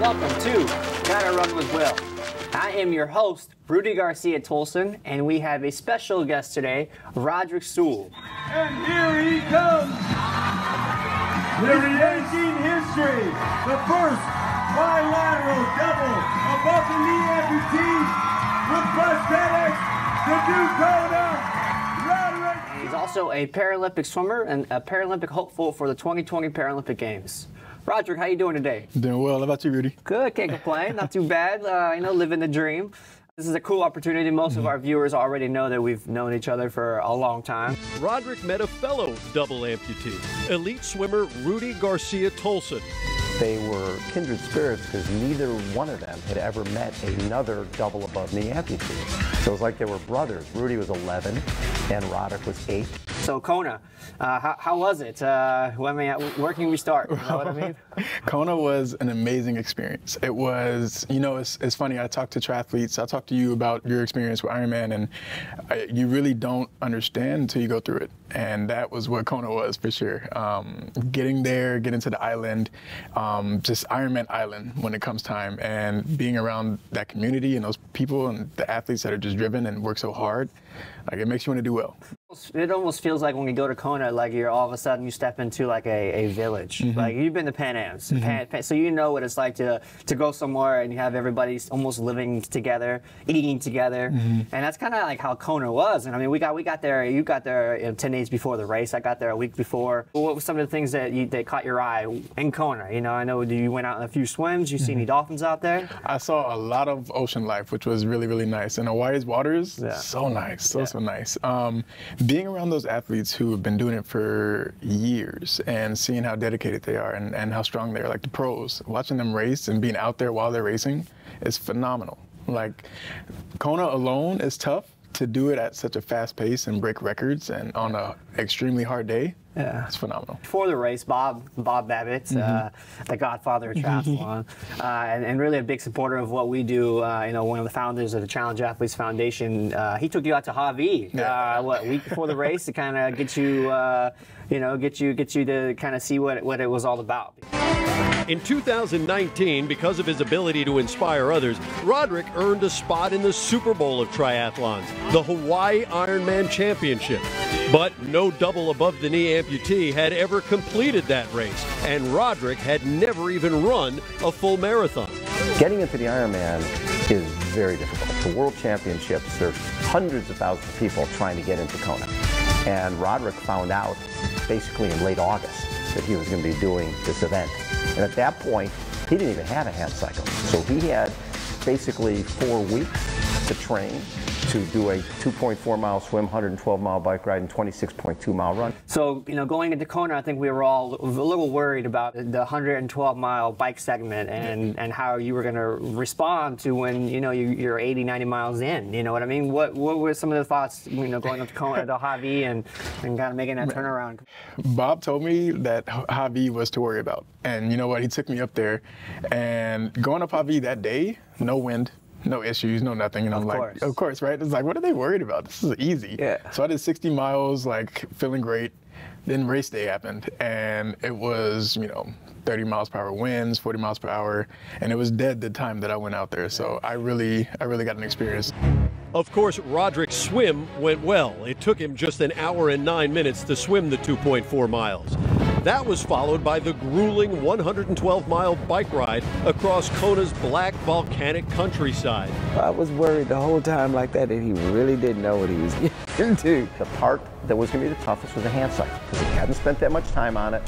welcome to Gotta Run with Will. I am your host, Rudy Garcia-Tolson, and we have a special guest today, Roderick Sewell. And here he comes, creating history, the first bilateral double above the knee amputee with prosthetics, the new Kona, Roderick. He's also a Paralympic swimmer and a Paralympic hopeful for the 2020 Paralympic Games. Roderick, how you doing today? Doing well. How about you, Rudy? Good, can't complain. Not too bad. Living the dream. This is a cool opportunity. Most of our viewers already know that we've known each other for a long time. Roderick met a fellow double amputee, elite swimmer Rudy Garcia-Tolson. They were kindred spirits because neither one of them had ever met another double above knee amputee. So it was like they were brothers. Rudy was 11 and Roderick was 8. So Kona, how was it? Where can we start? You know what I mean? Kona was an amazing experience. It was, it's funny, I talk to triathletes, I talk to you about your experience with Ironman, and you really don't understand until you go through it. And that was what Kona was for sure. Getting there, getting to the island, just Ironman Island when it comes time, and being around that community and those people and the athletes that are just driven and work so hard, like it makes you want to do well. It almost feels like when you go to Kona, like you're all of a sudden you step into like a village. Mm-hmm. Like you've been to Pan Ams, so you know what it's like to go somewhere and you have everybody almost living together, eating together, and that's kind of like how Kona was. And I mean, we got there. You got there 10 days before the race. I got there a week before. What were some of the things that caught your eye in Kona? I know you went out on a few swims. You see any dolphins out there? I saw a lot of ocean life, which was really, really nice. And Hawaii's waters, so nice, so nice. Being around those athletes who have been doing it for years and seeing how dedicated they are and how strong they are, like the pros, watching them race and being out there while they're racing is phenomenal. Like Kona alone is tough. To do it at such a fast pace and break records and on an extremely hard day, it's phenomenal. Before the race, Bob Babbitt, the godfather of triathlon, and really a big supporter of what we do. One of the founders of the Challenge Athletes Foundation. He took you out to Hawaii, a week before the race to kind of get you, get you to kind of see what it was all about. In 2019, because of his ability to inspire others, Roderick earned a spot in the Super Bowl of triathlons, the Hawaii Ironman Championship. But no double above the knee amputee had ever completed that race, and Roderick had never even run a full marathon. Getting into the Ironman is very difficult. The World Championships, there's hundreds of thousands of people trying to get into Kona. And Roderick found out basically in late August that he was going to be doing this event. And at that point, he didn't even have a hand cycle. So he had basically 4 weeks to train to do a 2.4 mile swim, 112 mile bike ride, and 26.2 mile run. So, going into Kona, I think we were all a little worried about the 112 mile bike segment and how you were going to respond to when, you're 80, 90 miles in. You know what I mean? What were some of the thoughts, going up to Kona, to Hawaii, and kind of making that turnaround? Bob told me that Hawaii was to worry about. And you know what? He took me up there, and going up Hawaii that day, no wind. No issues, no nothing, and I'm like, of course, right? It's like, what are they worried about? This is easy. Yeah. So I did 60 miles, like feeling great. Then race day happened, and it was, 30 miles per hour winds, 40 miles per hour, and it was dead the time that I went out there. So I really got an experience. Of course, Roderick's swim went well. It took him just an hour and 9 minutes to swim the 2.4 miles. That was followed by the grueling 112-mile bike ride across Kona's black volcanic countryside. I was worried the whole time like that he really didn't know what he was getting into. The part that was going to be the toughest was the hand cycle, because he hadn't spent that much time on it.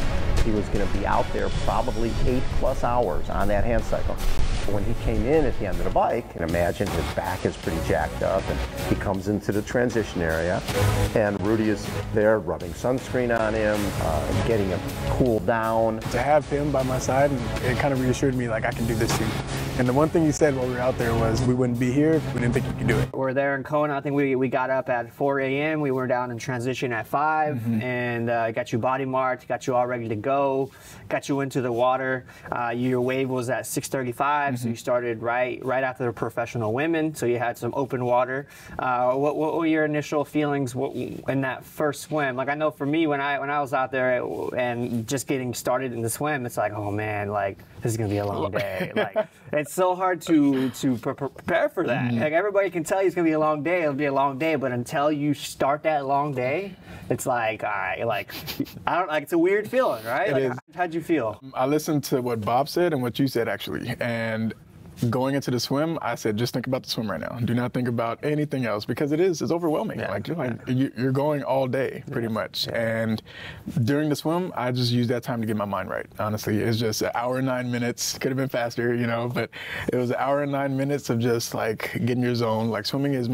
He was going to be out there probably 8+ hours on that hand cycle. When he came in at the end of the bike, and imagine his back is pretty jacked up, and he comes into the transition area, and Rudy is there rubbing sunscreen on him, getting him cooled down. To have him by my side, it kind of reassured me like I can do this too. And the one thing you said while we were out there was we wouldn't be here if we didn't think you could do it. We're there in Kona. I think we got up at 4 a.m. We were down in transition at 5, and got you body marked, got you all ready to go, got you into the water. Your wave was at 6:35, so you started right after the professional women. So you had some open water. What were your initial feelings in that first swim? Like, I know for me, when I was out there and just getting started in the swim, it's like, oh man, like this is gonna be a long day. Like, it's so hard to prepare for that. Like, everybody can tell you it's gonna be a long day. It'll be a long day, but until you start that long day, it's like, all right, like I don't like. It's a weird feeling, right? It like, is. How'd you feel? I listened to what Bob said and what you said actually, and going into the swim, I said, just think about the swim right now. Do not think about anything else, because it's overwhelming. Yeah. Like, you're going all day pretty much. And during the swim, I just used that time to get my mind right. Honestly, it's just an hour and 9 minutes. Could have been faster, you know, but it was an hour and 9 minutes of just like getting your zone. Like, swimming is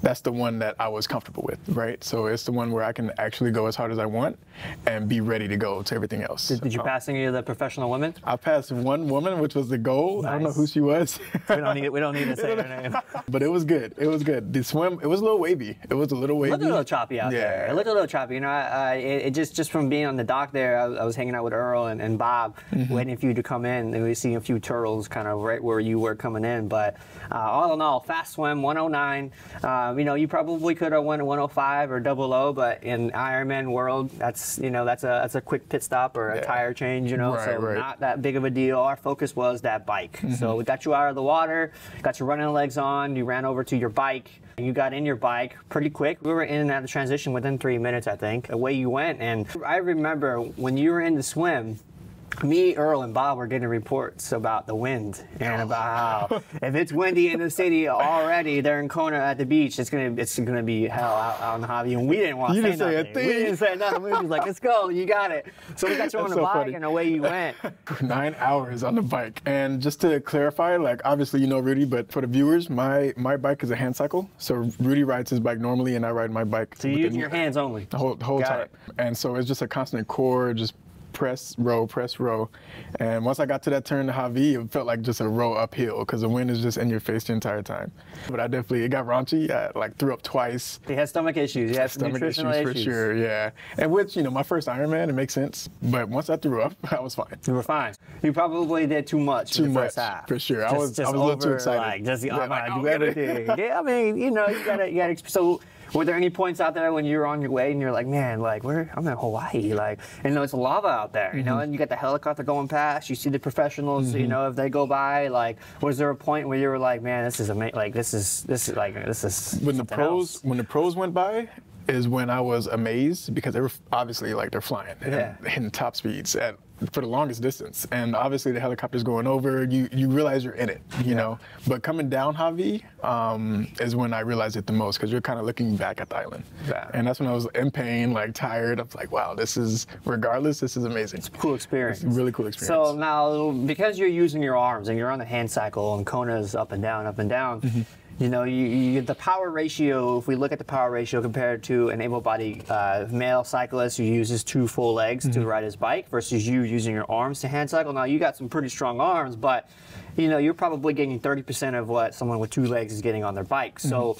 that's the one that I was comfortable with, right? So it's the one where I can actually go as hard as I want and be ready to go to everything else. Did you pass any of the professional women? I passed one woman, which was the goal. Nice. I don't know who she was. We don't need to say her name. But it was good. It was good. The swim, it was a little wavy. It was a little wavy. It looked a little choppy out there. It looked a little choppy. You know, it just from being on the dock there, I was hanging out with Earl and Bob, waiting for you to come in, and we see a few turtles kind of right where you were coming in. But all in all, fast swim, 109. You know, you probably could have won 105 or 00, but in Ironman World, that's a quick pit stop or a tire change, you know, not that big of a deal. Our focus was that bike. So we got you out of the water, got your running legs on, you ran over to your bike, and you got in your bike pretty quick. We were in and out of transition within 3 minutes, I think. Away you went, and I remember when you were in the swim, me, Earl, and Bob were getting reports about the wind and about how if it's windy in the city already, they're in Kona at the beach, it's gonna be hell out in the hobby. And we didn't want to say nothing. We didn't say nothing. We were just like, let's go, you got it. So we got you on the bike, and away you went. 9 hours on the bike. And just to clarify, like, obviously you know Rudy, but for the viewers, my bike is a hand cycle. So Rudy rides his bike normally, and I ride my bike. So you're using your hands only? The whole time. And so it's just a constant core, just press, row. And once I got to that turn to Javi, it felt like just a row uphill because the wind is just in your face the entire time. But it got raunchy. I like threw up twice. You had stomach issues. You had some nutritional issues. For sure, yeah. And which, you know, my first Ironman, it makes sense. But once I threw up, I was fine. You were fine. You probably did too much in the first half. For sure. I was a little too excited. Like, I'm gonna do everything. Yeah, I mean, you know, you gotta. So, were there any points out there when you were on your way and you're like, man, like I'm in Hawaii, like, and you know, it's lava out there, you know, and you got the helicopter going past, you see the professionals, you know, if they go by, like, was there a point where you were like, man, this is amazing, like, this is when the pros went by is when I was amazed, because they were obviously, like, they're flying and hitting top speeds for the longest distance, and obviously the helicopter's going over, you realize you're in it, you know. But coming down Javi is when I realized it the most, because you're kind of looking back at the island, and that's when I was in pain, like tired. I was like, wow, this is amazing. It's a cool experience. It's a really cool experience. So now, because you're using your arms and you're on the hand cycle and Kona's up and down, you know, the power ratio, if we look at the power ratio compared to an able-bodied male cyclist who uses 2 full legs to ride his bike versus you using your arms to hand cycle. Now, you got some pretty strong arms, but, you know, you're probably getting 30% of what someone with 2 legs is getting on their bike. So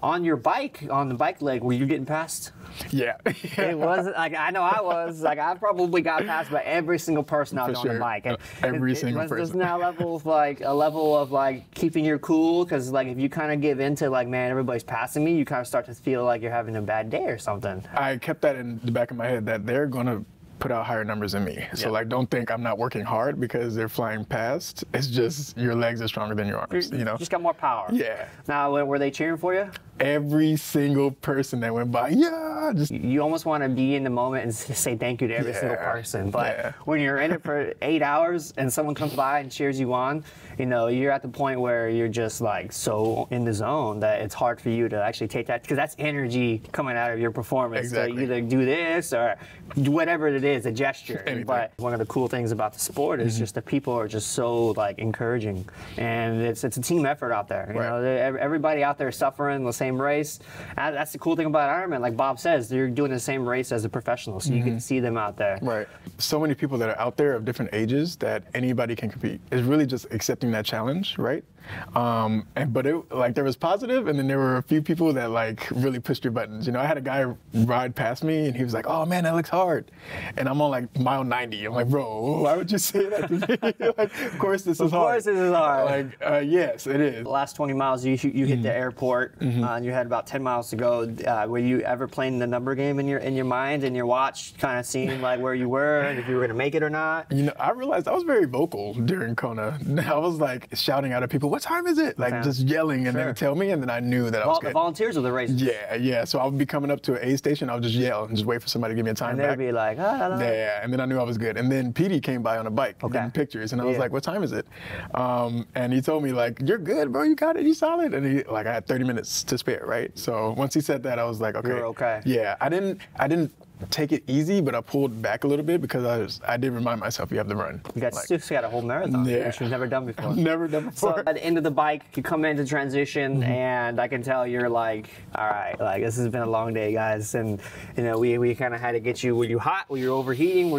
on your bike, on the bike leg, were you getting passed? Yeah. It wasn't like, I know I was like, I probably got passed by every single person out on the bike. And every single person. There's now a level of like keeping your cool, because like if you kind of give into like, man, everybody's passing me, you kind of start to feel like you're having a bad day or something. I kept that in the back of my head, that they're gonna put out higher numbers than me. So like, don't think I'm not working hard because they're flying past. It's just your legs are stronger than your arms, you know? Just got more power. Yeah. Now, were they cheering for you? Every single person that went by, You almost want to be in the moment and say thank you to every single person. But when you're in it for 8 hours and someone comes by and cheers you on, you know, you're at the point where you're just like so in the zone that it's hard for you to actually take that, because that's energy coming out of your performance. Exactly. To either do this or do whatever it is, a gesture. But one of the cool things about the sport is just that people are just so like encouraging, and it's a team effort out there. You know, everybody out there is suffering the same same race. And that's the cool thing about Ironman. Like Bob says, you're doing the same race as a professional, so you can see them out there. Right. So many people that are out there of different ages that anybody can compete. It's really just accepting that challenge, right? But it, like, there was positive, and then there were a few people that like really pushed your buttons. You know, I had a guy ride past me, and he was like, "Oh man, that looks hard," and I'm on like mile 90. I'm like, "Bro, why would you say that to me?" Like, of course this is hard. Of course this is hard. Like, yes, it is. The last 20 miles, you hit the airport, and you had about 10 miles to go. Were you ever playing the number game in your mind, in your watch, kind of seeing like where you were and if you were going to make it or not? You know, I realized I was very vocal during Kona. I was like shouting out at people, "What time is it?" Like just yelling, and they would tell me, and then I knew that I was good. The volunteers of the races. Yeah. So I would be coming up to an aid station, I would just yell and just wait for somebody to give me a time back. And they'd be like, ah. Yeah, and then I knew I was good. And then Petey came by on a bike, getting pictures, and I was like, "What time is it?" And he told me like, "You're good, bro. You got it. You solid." And he like, I had 30 minutes to spare, right? So once he said that, I was like, "Okay." You're okay. Yeah, I didn't take it easy, but I pulled back a little bit because I did remind myself you have to run. You got a whole marathon, which you've never done before. Never done before. So at the end of the bike, you come into transition, and I can tell you're like, all right, like this has been a long day, guys, and you know we kind of had to get you. Were you hot? Were you overheating?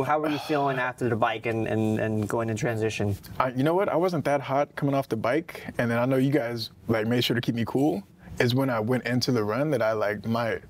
How were you feeling after the bike and going in transition? You know what? I wasn't that hot coming off the bike, and then I know you guys like made sure to keep me cool. Is when I went into the run that I like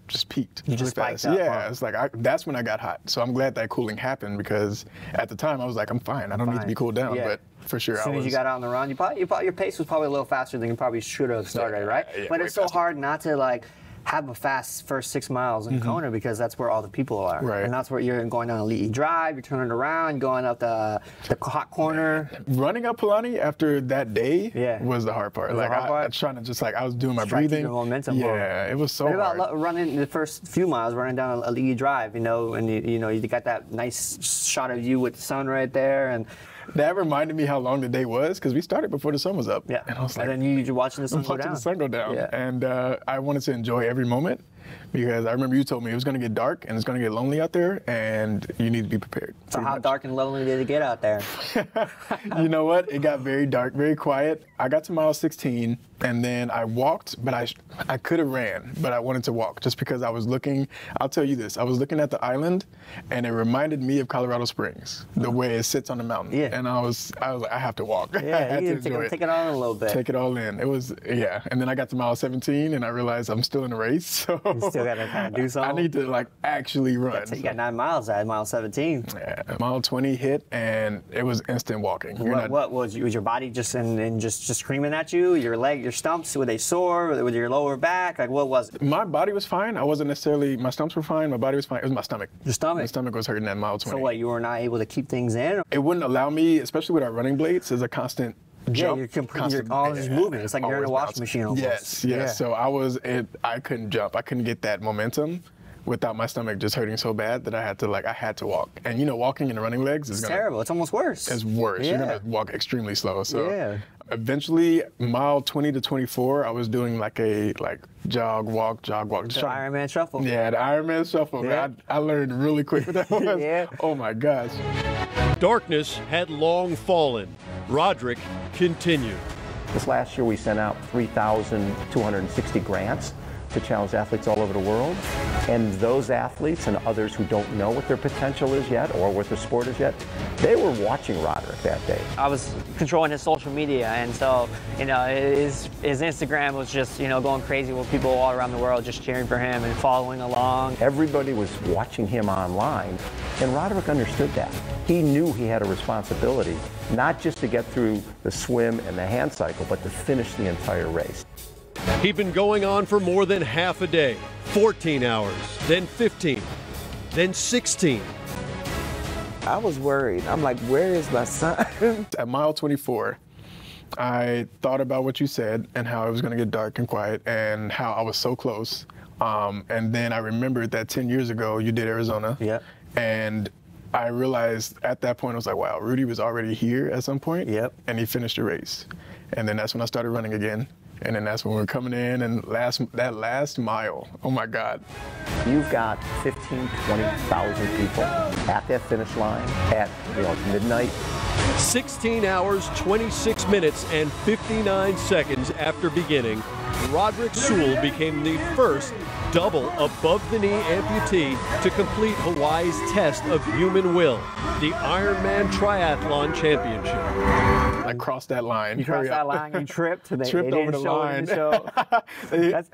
just peaked. You just spiked up. Yeah, it's like that's when I got hot. So I'm glad that cooling happened because at the time I was like, I'm fine. I don't need to be cooled down. Yeah. But for sure, as soon as you got out on the run, your pace was probably a little faster than you probably should have started, right? Yeah, but it's so hard not to like have a fast first 6 miles in Kona because that's where all the people are. Right. And that's where you're going down Elite Drive, you're turning around, going up the hot corner. Running up Palani after that day was the hard part. Like I was trying to just like I was doing my breathing. Your momentum. Yeah, it was so hard. What about running the first few miles, running down Elite Drive, you know, and you got that nice shot of you with the sun right there, and that reminded me how long the day was because we started before the sun was up. Yeah. And I was like, and then you're watching the sun go down. The sun go down. Yeah. And I wanted to enjoy every moment because I remember you told me it was going to get dark and it's going to get lonely out there and you need to be prepared. So how dark and lonely did it get out there? You know what? It got very dark, very quiet. I got to mile 16 and then I walked, but I could have ran, but I wanted to walk just because I was looking. I'll tell you this. I was looking at the island and it reminded me of Colorado Springs, the way it sits on the mountain. Yeah. And I was like, I have to walk. Yeah, I had you to take it all in a little bit. Take it all in. It was, yeah. And then I got to mile 17 and I realized I'm still in the race. So you still got to kind of do something. I need to like actually run. You got 9 miles at mile 17. Yeah, mile 20 hit and it was instant walking. What was your body just just screaming at you? Your leg, your stumps, were they sore? With your lower back? Like what was it? My body was fine. I wasn't necessarily, my stumps were fine. My body was fine. It was my stomach. Your stomach? My stomach was hurting at mile 20. So what, you were not able to keep things in? It wouldn't allow me, especially with our running blades, as a constant jump. Yeah, you're always moving. It's like you're in a washing machine almost. Yes. Yeah. So I couldn't jump. I couldn't get that momentum without my stomach just hurting so bad that I had to walk. And you know, walking in the running legs is terrible. It's almost worse. It's worse. Yeah. You're gonna walk extremely slow. So eventually, mile 20 to 24, I was doing like a jog, walk. The Ironman shuffle. Yeah, the Ironman shuffle. Yeah. Man, I learned really quick what that was. Yeah. Oh my gosh. Darkness had long fallen. Roderick continued. This last year we sent out 3,260 grants to challenge athletes all over the world. And those athletes and others who don't know what their potential is yet or what their sport is yet, they were watching Roderick that day. I was controlling his social media, and so, you know, his Instagram was just, you know, going crazy with people all around the world just cheering for him and following along. Everybody was watching him online, and Roderick understood that. He knew he had a responsibility, not just to get through the swim and the hand cycle, but to finish the entire race. He'd been going on for more than half a day, 14 hours, then 15, then 16. I was worried. I'm like, where is my son? At mile 24, I thought about what you said and how it was going to get dark and quiet and how I was so close. And then I remembered that 10 years ago you did Arizona. Yeah. And I realized at that point, I was like, wow, Rudy was already here at some point. Yep. And he finished the race. And then that's when I started running again. And then that's when we're coming in, and that last mile, oh my God. You've got 15, 20,000 people at that finish line at midnight. 16 hours, 26 minutes, and 59 seconds after beginning, Roderick Sewell became the first double above-the-knee amputee to complete Hawaii's test of human will, the Ironman Triathlon Championship. I crossed that line. You crossed that line, you tripped. Tripped over the line.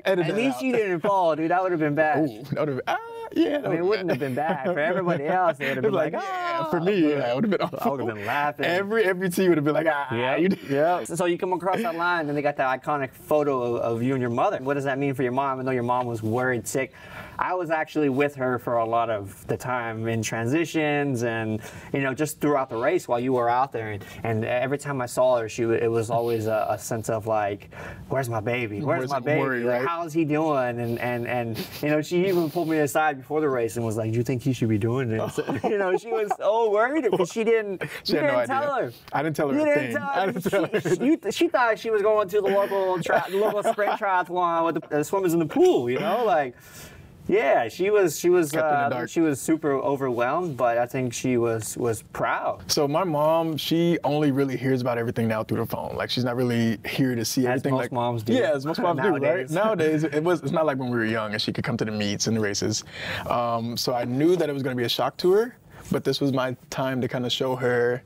At least you didn't fall, dude. That would have been bad. Ooh, that would have yeah. I mean, it wouldn't have been bad. For everybody else, it would have been like, yeah, for me, yeah, it would have been awful. I would have been laughing. Every team would have been like, yeah. So you come across that line, and they got that iconic photo of you and your mother. What does that mean for your mom? I know your mom was worried sick. I was actually with her for a lot of the time in transitions and, just throughout the race while you were out there. And every time I saw her, it was always a sense of like, where's my baby? Where's my baby? Worry, right? How's he doing? And she even pulled me aside before the race and was like, do you think he should be doing this? She was so worried because she didn't no idea. tell her. I didn't tell her a thing. I didn't tell her. She thought she was going to the local sprint triathlon with the swimmers in the pool, Yeah, she was super overwhelmed, but I think she was proud. So my mom, she only really hears about everything now through the phone. Like she's not really here to see everything. As most moms do. Yeah, as most moms do, right? Nowadays, it's not like when we were young and she could come to the meets and the races. So I knew that it was going to be a shock to her, but this was my time to kind of show her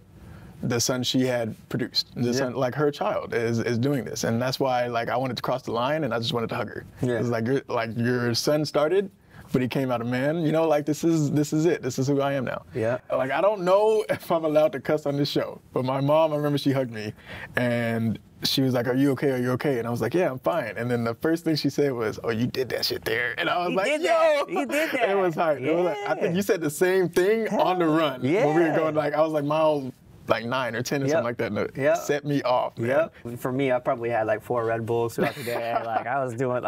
the son she had produced. The son, like her child is doing this. And that's why I wanted to cross the line and I just wanted to hug her. Yeah. It was your son started, but he came out a man, this is it. This is who I am now. Yeah. I don't know if I'm allowed to cuss on this show, but my mom, I remember she hugged me and she was like, are you okay? Are you okay? And I was like, yeah, I'm fine. And then the first thing she said was, oh, you did that shit there. And I was yo. You did that. It was hype. Yeah. I think you said the same thing on the run. Yeah. When we were going, I was like mile 9 or 10 or something like that. And it set me off, man. Yep. For me, I probably had 4 Red Bulls throughout the day. I was doing,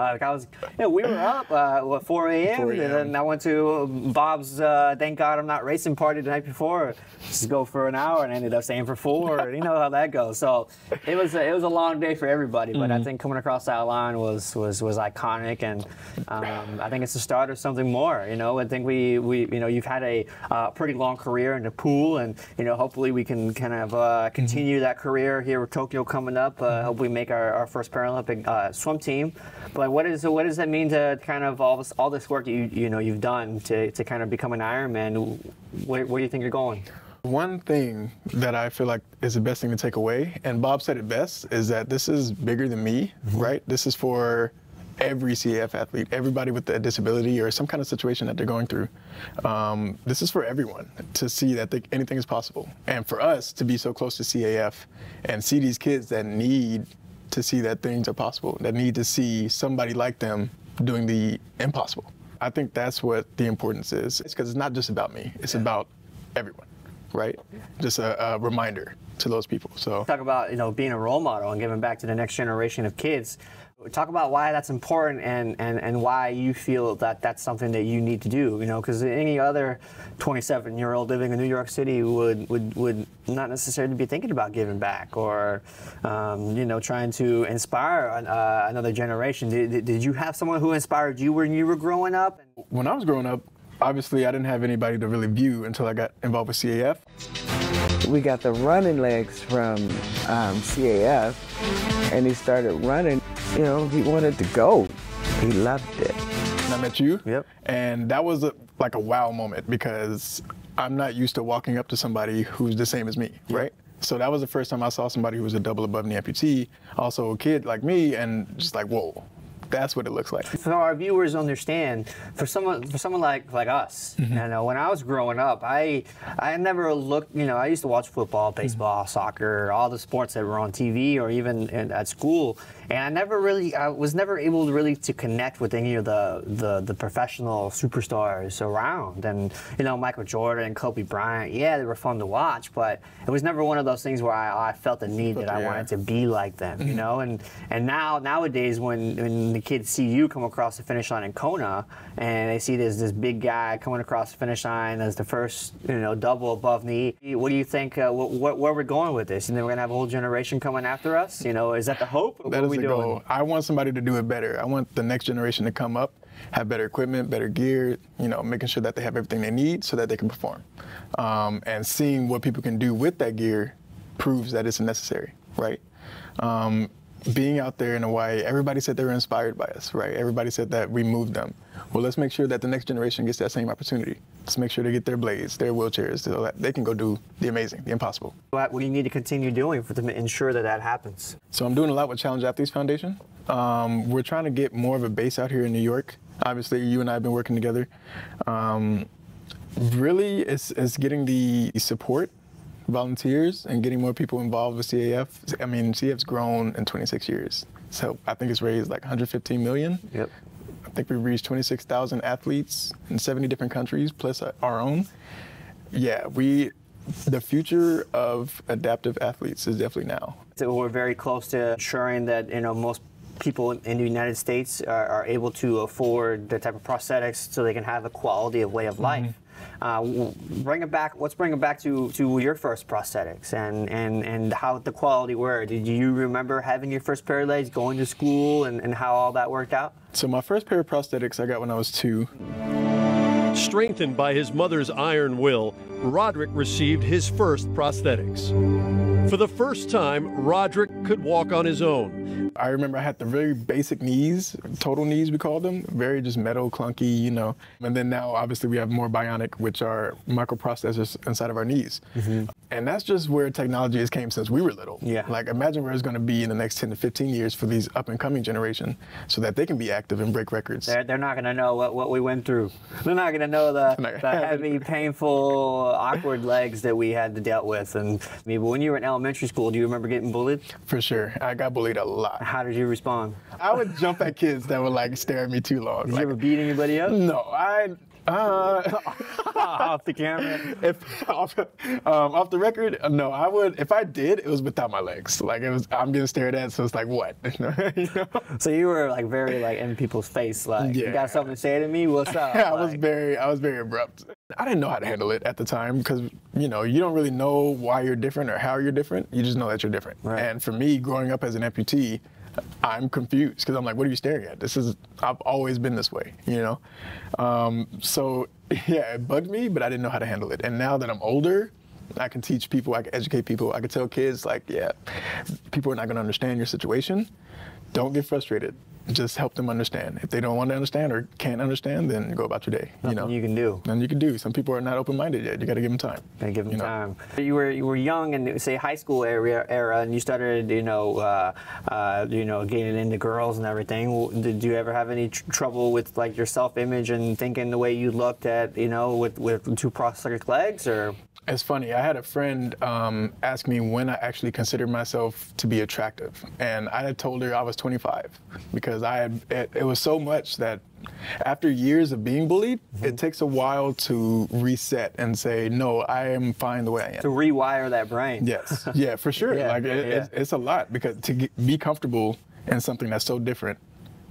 we were up, 4 a.m. And then I went to Bob's, thank God I'm not racing party the night before. Just go for an hour and ended up staying for 4. You know how that goes. So it was a long day for everybody. But I think coming across that line was iconic. And I think it's the start of something more. I think you've had a pretty long career in the pool. And, hopefully we can kind of continue that career here with Tokyo coming up. Hopefully make our first Paralympic swim team. But what does that mean to kind of all this work that you've done to kind of become an Ironman? Where do you think you're going? One thing that I feel like is the best thing to take away, and Bob said it best, is that this is bigger than me, right? This is for every CAF athlete, everybody with a disability or some kind of situation that they're going through. This is for everyone to see that anything is possible. And for us to be so close to CAF and see these kids that need to see that things are possible, that need to see somebody like them doing the impossible. I think that's what the importance is. It's because it's not just about me, it's about everyone, right? Just a reminder to those people. So talk about being a role model and giving back to the next generation of kids. Talk about why that's important and why you feel that that's something that you need to do, because any other 27-year-old living in New York City would not necessarily be thinking about giving back or, trying to inspire another generation. Did you have someone who inspired you when you were growing up? When I was growing up, obviously I didn't have anybody to really view until I got involved with CAF. We got the running legs from CAF, and he started running. He wanted to go. He loved it. And I met you. Yep. And that was a wow moment because I'm not used to walking up to somebody who's the same as me, right? So that was the first time I saw somebody who was a double above knee amputee, also a kid like me, and just whoa. That's what it looks like. So our viewers understand, for someone like us, when I was growing up, I never looked, I used to watch football, baseball, soccer, all the sports that were on TV or even at school, and I was never able to connect with any of the professional superstars around. And Michael Jordan, Kobe Bryant, they were fun to watch, but it was never one of those things where I felt the need that I wanted to be like them, And nowadays when the kids see you come across the finish line in Kona, and they see this big guy coming across the finish line as the first, double above knee. What do you think? Where we're going with this? And then we're gonna have a whole generation coming after us. Is that the hope? That is the goal. I want somebody to do it better. I want the next generation to come up, have better equipment, better gear, making sure that they have everything they need so that they can perform. And seeing what people can do with that gear proves that it's necessary, right? Being out there in Hawaii, everybody said they were inspired by us, right? Everybody said that we moved them. Well, let's make sure that the next generation gets that same opportunity. Let's make sure they get their blades, their wheelchairs, so that they can go do the amazing, the impossible. What do you need to continue doing to ensure that happens? So I'm doing a lot with Challenge Athletes Foundation. We're trying to get more of a base out here in New York. Obviously, you and I have been working together. Really, it's getting the support, volunteers, and getting more people involved with CAF. I mean, CAF's grown in 26 years. So I think it's raised like 115 million. Yep. I think we've reached 26,000 athletes in 70 different countries, plus our own. Yeah, the future of adaptive athletes is definitely now. So we're very close to ensuring that, most people in the United States are able to afford the type of prosthetics so they can have a quality of way of life. Bring it back. Let's bring it back to your first prosthetics and how the quality were. Did you remember having your first pair of legs, going to school, and how all that worked out? So my first pair of prosthetics I got when I was 2. Strengthened by his mother's iron will, Roderick received his first prosthetics. For the first time, Roderick could walk on his own. I remember I had the very basic knees, total knees we called them, very just metal, clunky, And then now, obviously, we have more bionic, which are microprocessors inside of our knees. Mm-hmm. And that's just where technology has came since we were little. Yeah. Like, imagine where it's going to be in the next 10 to 15 years for these up-and-coming generation so that they can be active and break records. They're not going to know what we went through. They're not going to know the heavy, painful, awkward legs that we had to deal with. And maybe when you were in elementary school, do you remember getting bullied? For sure. I got bullied a lot. How did you respond? I would jump at kids that would stare at me too long. Did you ever beat anybody up? No, off the camera? Off the record, no. I would. If I did, it was without my legs. I'm getting stared at, so it's like, what? So you were very in people's face, yeah. You got something to say to me? What's up? I was very abrupt. I didn't know how to handle it at the time because you don't really know why you're different or how you're different. You just know that you're different. Right. And for me, growing up as an amputee, I'm confused because I'm like, what are you staring at? I've always been this way, So yeah, it bugged me, but I didn't know how to handle it. And now that I'm older, I can teach people, I can educate people, I can tell kids people are not going to understand your situation. Don't get frustrated. Just help them understand. If they don't want to understand or can't understand, then go about your day. Nothing you can do. Nothing you can do. Some people are not open-minded yet. You got to give them time. Gotta give them time. You were young in say high school era, and you started getting into girls and everything. Did you ever have any trouble with your self-image and thinking the way you looked at with 2 prosthetic legs or? It's funny. I had a friend ask me when I actually considered myself to be attractive, and I had told her I was 25 because it was so much that after years of being bullied, it takes a while to reset and say, no, I am fine the way I am. To rewire that brain. Yes. Yeah, for sure. Yeah. It's a lot because to be comfortable in something that's so different,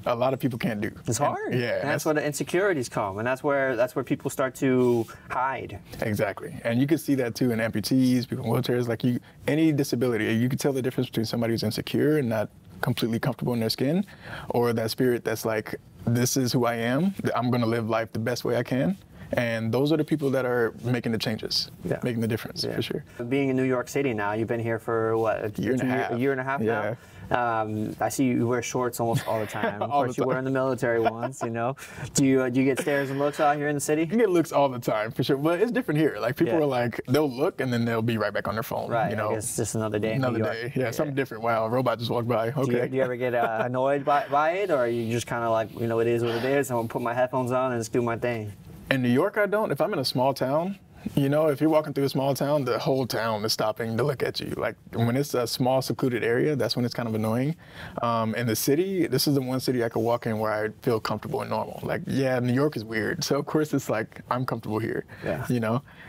a lot of people can't do. It's hard. Yeah. And that's where the insecurities come, and that's where people start to hide. Exactly. And you can see that too in amputees, people in wheelchairs, any disability. You can tell the difference between somebody who's insecure and not completely comfortable in their skin, or that spirit that's like, this is who I am, I'm going to live life the best way I can. And those are the people that are making the changes, making the difference, for sure. Being in New York City now, you've been here for what, a year and a half now? I see you wear shorts almost all the time. Of course, you were in the military once, Do you get stares and looks out here in the city? You get looks all the time, for sure. But it's different here. People are they'll look and then they'll be right back on their phone. Right, I guess it's just another day in New York. Another day, yeah, something different. Wow, a robot just walked by. Okay. Do you ever get annoyed by it, or are you just kind of it is what it is, I'm going to put my headphones on and just do my thing? In New York, I don't. If I'm in a small town, if you're walking through a small town, the whole town is stopping to look at you. When it's a small, secluded area, that's when it's kind of annoying. In the city, this is the one city I could walk in where I feel comfortable and normal. New York is weird. So, of course, it's I'm comfortable here,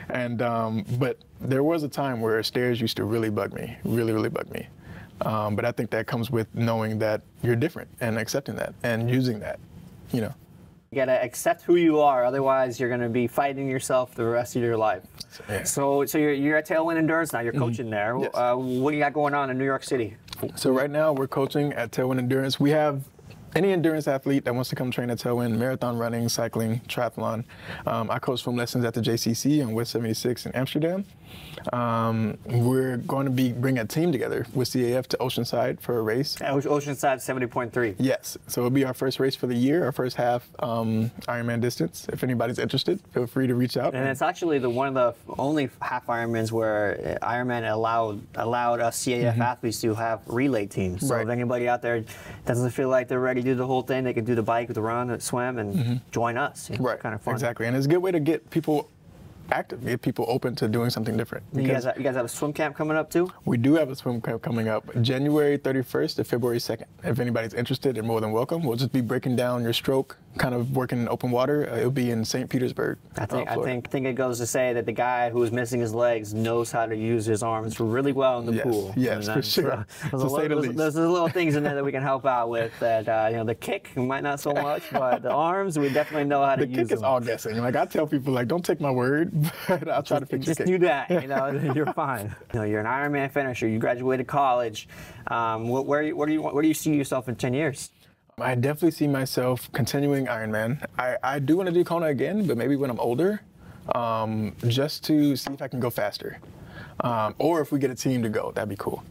And, but there was a time where stares used to really bug me, really, really bug me. But I think that comes with knowing that you're different and accepting that and using that, you know. You gotta accept who you are, otherwise you're gonna be fighting yourself the rest of your life. Yeah. So you're at Tailwind Endurance now. You're coaching there. Yes. What do you got going on in New York City? So right now we're coaching at Tailwind Endurance. We have any endurance athlete that wants to come train at Tailwind, marathon running, cycling, triathlon. I coach swim lessons at the JCC on West 76 in Amsterdam. We're going to be bringing a team together with CAF to Oceanside for a race. Oceanside 70.3. Yes, so it'll be our first race for the year, our first half Ironman distance. If anybody's interested, feel free to reach out. And it's actually one of the only half Ironmans where Ironman allowed us CAF athletes to have relay teams. So if anybody out there doesn't feel like they're ready to do the whole thing, they can do the bike, the run, the swim, and join us. You know, Right, kind of fun. exactly. And it's a good way to get people active, get people open to doing something different. You guys have a swim camp coming up too? We do have a swim camp coming up January 31st to February 2nd. If anybody's interested, they're more than welcome. We'll just be breaking down your stroke, kind of working in open water. It'll be in St. Petersburg. I think it goes to say that the guy who is missing his legs knows how to use his arms really well in the pool. Yes, for sure. There's little things in there that we can help out with. That the kick might not so much, but the arms we definitely know how to use them. The kick is all guessing. Like I tell people, like don't take my word, but I'll try to fix your kick. Just do that. You know, you're fine. You're an Ironman finisher. You graduated college. Where do you see yourself in 10 years? I definitely see myself continuing Ironman. I do want to do Kona again, but maybe when I'm older, just to see if I can go faster. Or if we get a team to go, that'd be cool.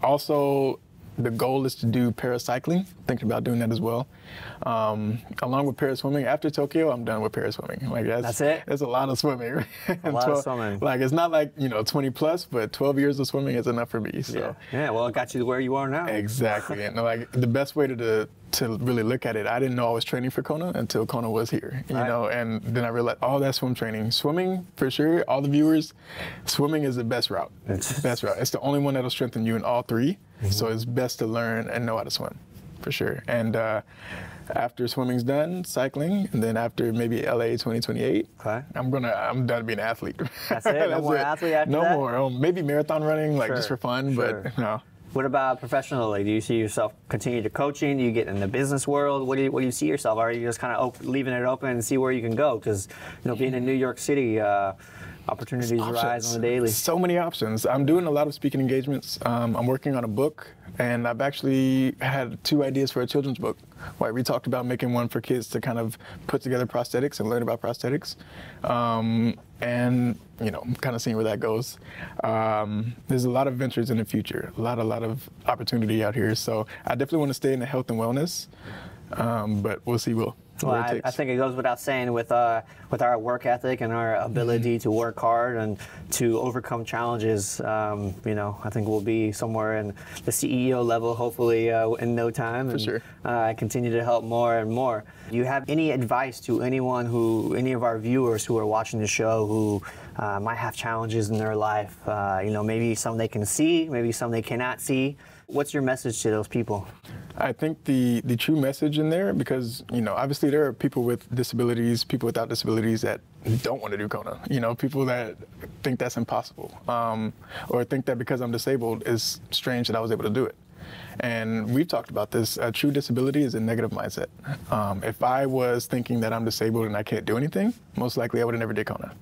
Also, the goal is to do paracycling, thinking about doing that as well. Along with paraswimming, after Tokyo, I'm done with paraswimming. Like that's it? It's a lot of swimming. A lot of swimming. Like it's not like, 20 plus, but 12 years of swimming is enough for me. So. Yeah, well, it got you to where you are now. Exactly. And like the best way to really look at it, I didn't know I was training for Kona until Kona was here, you know, and then I realized, that's swim training. Swimming, for sure, all the viewers, swimming is the best route. It's the best route. It's the only one that'll strengthen you in all three, so it's best to learn and know how to swim, for sure. And after swimming's done, cycling, and then after maybe LA 2028, I'm done being an athlete. That's it? No more athlete after that? No more. Maybe marathon running, like just for fun, but no. What about professionally? Do you see yourself continue to coaching? Do you get in the business world? What do you see yourself? Or are you just kind of leaving it open and see where you can go? Because being in New York City, opportunities rise on the daily. So many options. I'm doing a lot of speaking engagements. I'm working on a book, and I've actually had 2 ideas for a children's book. We talked about making one for kids to kind of put together prosthetics and learn about prosthetics. And kind of seeing where that goes. There's a lot of ventures in the future, a lot of opportunity out here. So I definitely want to stay in the health and wellness, but we'll see where it takes. I think it goes without saying with our work ethic and our ability to work hard and to overcome challenges, I think we'll be somewhere in the CEO level, hopefully in no time. For sure. Continue to help more and more. Do you have any advice to any of our viewers who are watching the show who might have challenges in their life? Maybe some they can see, maybe some they cannot see. What's your message to those people? I think the true message in there, because, obviously there are people with disabilities, people without disabilities that don't want to do Kona. People that think that's impossible, or think that because I'm disabled, it's strange that I was able to do it. And we've talked about this. A true disability is a negative mindset. If I was thinking that I'm disabled and I can't do anything, most likely I would have never did Kona.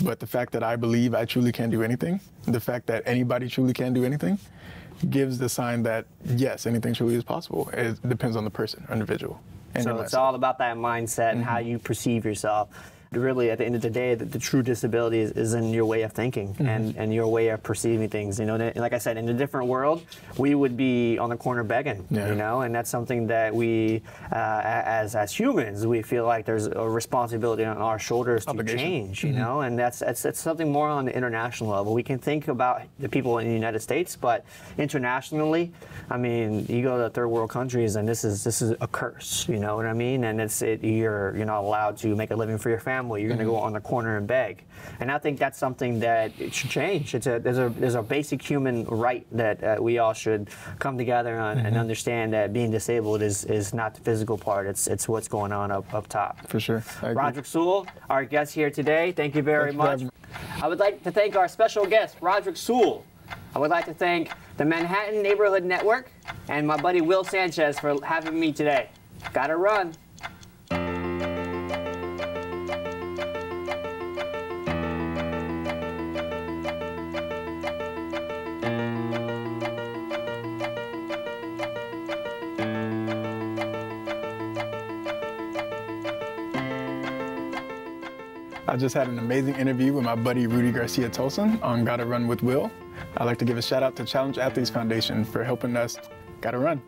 But the fact that I believe I truly can do anything, the fact that anybody truly can do anything, gives the sign that, yes, anything truly is possible. It depends on the person, individual. So it's all about that mindset and how you perceive yourself. Really, at the end of the day, the true disability is in your way of thinking and your way of perceiving things. Like I said, in a different world, we would be on the corner begging. And that's something that we, as humans, we feel like there's a responsibility on our shoulders to change. And that's something more on the international level. We can think about the people in the United States, but internationally, I mean, you go to third world countries, and this is a curse. You know what I mean? And you're not allowed to make a living for your family. You're going to go on the corner and beg, and I think that's something that it should change. There's a basic human right that we all should come together on and understand that being disabled is not the physical part. It's what's going on up top. For sure. Roderick Sewell, our guest here today. Thank you very much. I would like to thank our special guest, Roderick Sewell. I would like to thank the Manhattan Neighborhood Network, and my buddy Will Sanchez for having me today. Gotta run. I just had an amazing interview with my buddy Rudy Garcia-Tolson on Gotta Run with Will. I'd like to give a shout out to Challenge Athletes Foundation for helping us gotta run.